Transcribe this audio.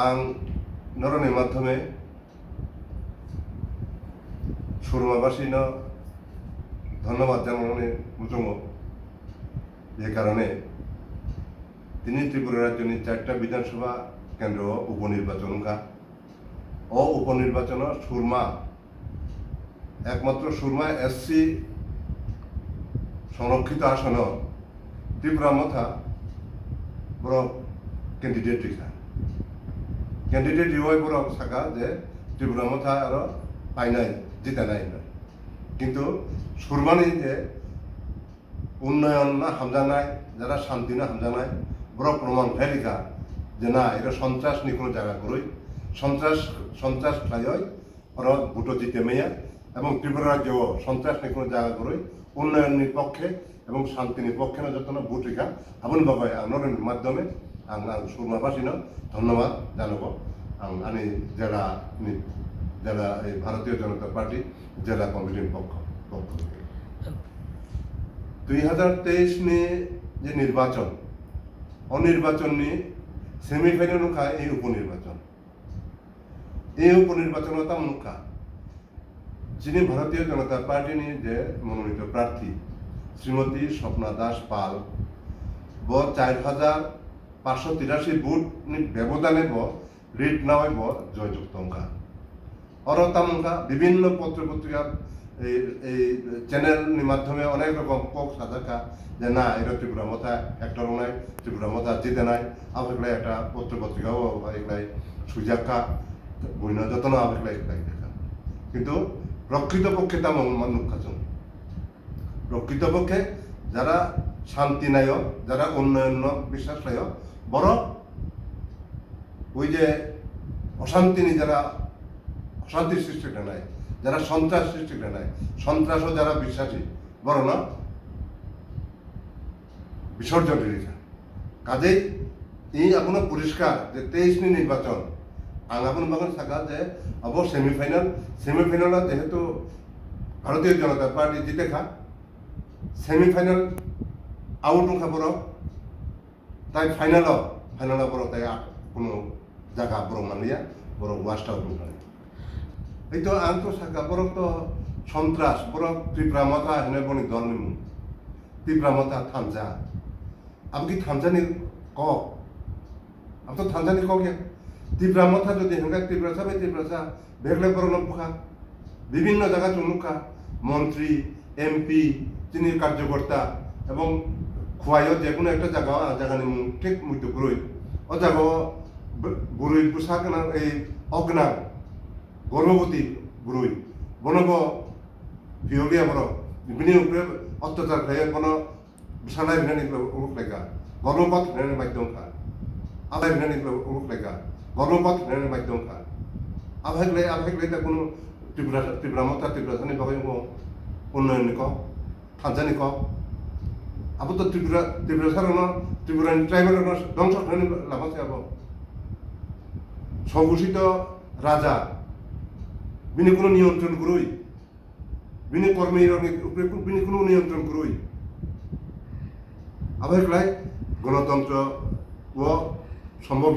आं नरनि माध्यमे सुरमाबासीनो धन्यवाद जानानै मुजोङो जे कारणे তিনি ত্রিপুরা রাজ্যनि 4টা বিধানসভা কেন্দ্র উপনির্বাচন का उपनिर्वाचन सुरमा एकमात्र सुरमा एससी संरक्षित आसन त्रिपुरा मथा बरं कैंडिडेट रेखा कैंडिडेट रिवाय बरं साखा जे त्रिपुरा मथा आरो पाइनाय जितानाय किन्तु सुरमानि जे उन्नयन ना हामजानाय जरा शांति ना हामजानाय बरं प्रमाण रेखा जे ना এটা সন্ত্রাসনি কোনো জায়গা করই সন্ত্রাস খাইয় ওরা ভোট জিতে মেয়া এবং ত্রিপুরা রাজ্য সন্ত্রাসনি কোনো জায়গা করই উন্নয়নের পক্ষে এবং শান্তির পক্ষে না যত ভোট রেখা আপন বাবা আন্দোলনের মাধ্যমে आं सुरमाबासीनो धन्यवाद জানাবো আমি জেলা भारतीय जनता पार्टी জেলা কমিটির পক্ষ 2023 नि যে নির্বাচন অনির্বাচনী সেমিফাইনাল নুখা এই উপনির্বাচন তামনুখা যিনি ভারতীয় জনতা পার্টি नि যে মনোনীত প্রার্থী শ্রীমতী স্বপ্না দাস পাল 4583 ভোট नि ব্যবধানে রিট নাওয়াই জয়যুক্ত অঙ্কা और তামনুখা বিভিন্ন পত্র পত্রিকা এই চ্যানেল মাধ্যমে অনেক রকম পক্ষ সাজাকা যে না এটা ত্রিপুরা মথা একটা নাই ত্রিপুরা মথা জিতে নাই আবেগলাই একটা পত্র পত্রিকাও এগুলাই সুজাকা বইনা যত্ন আবেগলাই এগুলাই দেখা কিন্তু প্রকৃতপক্ষে তা মানুষ খাচন প্রকৃতপক্ষে যারা শান্তি নাই যারা উন্নয়ন বিশ্বাস নাই বড় ওই যে অশান্তি যারা অশান্তির সৃষ্টিটা নাই যারা সন্ত্রাস সৃষ্টিটা নাই সন্ত্রাসও যারা বিশ্বাসী বড় না বিসর্জন রেখা কাজেই এই আপনার পরিষ্কার যে 23 নি নির্বাচন আং আপন বাগান থাকা যে অব সেমিফাইনাল যেহেতু ভারতীয় জনতা পার্টি জিতে খা সেমিফাইনাল আউট খাবার তাই ফাইনাল বড় তাই কোনো জায়গা বড় মানিয়া বড় ওয়াশটা উঠে এই তো আং তো সাকা বড় তো সন্ত্রাস বড় ত্রিপুরা মথা হেনে বনি দল নিমু ত্রিপুরা মথা থামজা আপনি থামজানি কক আপ তো থামজানি কক ত্রিপুরা মথা যদি হেঙ্গা ত্রিপ্রাসা বেগলে বড় নপুখা বিভিন্ন জায়গা চুনুখা মন্ত্রী এমপি তিনি কার্যকর্তা এবং খুয়াইও যে কোনো একটা জায়গা নিমু ঠিক মৃত্যু গুরুই ও জায়গা গুরুই পোশাক এই অগ্নাং গর্ভবতী গুরুই বনব ভিওলিয়া বড় বিনি উপরে অত্যাচার খাই কোনো সালাই ভিনানি উমুক লেখা গর্ভপাত ভিনানি মাধ্যম খা আলাই ভিনানি উমুক লেখা গর্ভপাত ভিনানি মাধ্যম খা আবেগলে তা কোনো ত্রিপুরা মথা ত্রিপুরাসানি বাকি উন্নয়ন ক থানজানি ক আবু তো ত্রিপুরাসারণ ত্রিপুরানি ট্রাইবেল ধ্বংস খানি লাভাছে আব স্বঘোষিত রাজা বিনি কোনো নিয়ন্ত্রণ করুই বিনি কর্মীর উপরে বিনি কোনো নিয়ন্ত্রণ করুই আবার গণতন্ত্র ও সম্ভব